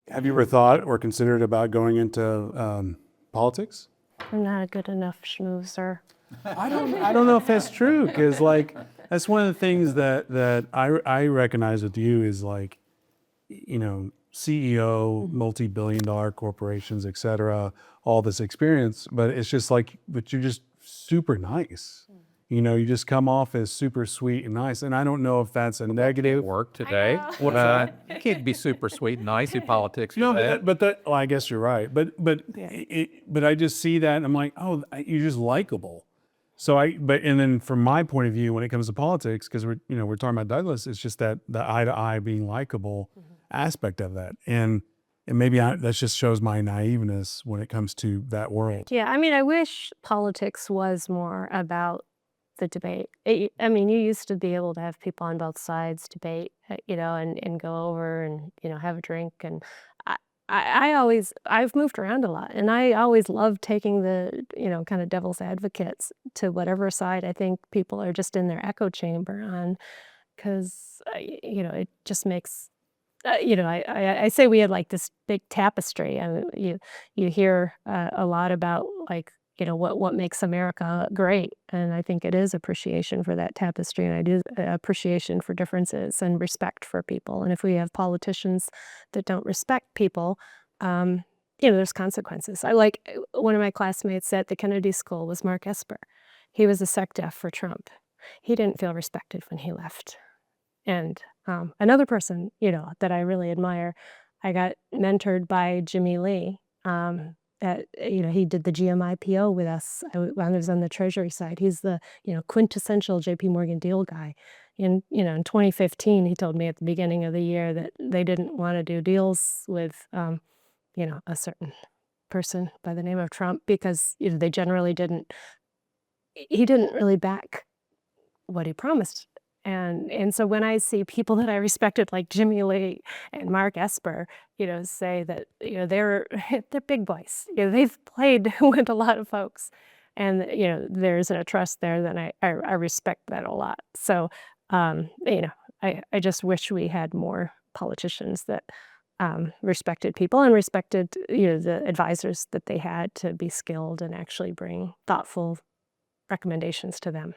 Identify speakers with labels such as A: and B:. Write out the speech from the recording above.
A: Have you ever thought or considered about going into politics?
B: I'm not a good enough schmoozer.
A: I don't know if that's true, because like that's one of the things that I recognize with you is like, CEO, multi-billion-dollar corporations, et cetera, all this experience, but it's just like, but you're just super nice. You just come off as super sweet and nice, and I don't know if that's a negative.
C: Work today. You can't be super sweet and nice in politics.
A: No,
C: for that.
A: well, I guess you're right. But I just see that and I'm like, oh, you're just likable. So and then from my point of view, when it comes to politics, because we're talking about Douglas, it's just that the eye to eye being likable aspect of that, and maybe that just shows my naiveness when it comes to that world.
B: Yeah, I mean, I wish politics was more about the debate. I mean, you used to be able to have people on both sides debate, and go over and, have a drink. And I've moved around a lot, and I always love taking the, kind of devil's advocates to whatever side I think people are just in their echo chamber on, because, it just makes, I say we had like this big tapestry. I mean, you hear a lot about like, what makes America great, and I think it is appreciation for that tapestry, and it is appreciation for differences and respect for people. And if we have politicians that don't respect people, there's consequences. One of my classmates at the Kennedy School was Mark Esper. He was a sec def for Trump. He didn't feel respected when he left. And another person, that I really admire, I got mentored by Jimmy Lee. He did the GMIPO with us. I was on the Treasury side. He's the, quintessential JP Morgan deal guy. In 2015, he told me at the beginning of the year that they didn't want to do deals with, a certain person by the name of Trump because they generally didn't. He didn't really back what he promised. And so when I see people that I respected like Jimmy Lee and Mark Esper, say that, they're big boys. They've played with a lot of folks, and there's a trust there. Then I respect that a lot. So I just wish we had more politicians that respected people and respected the advisors that they had to be skilled and actually bring thoughtful recommendations to them.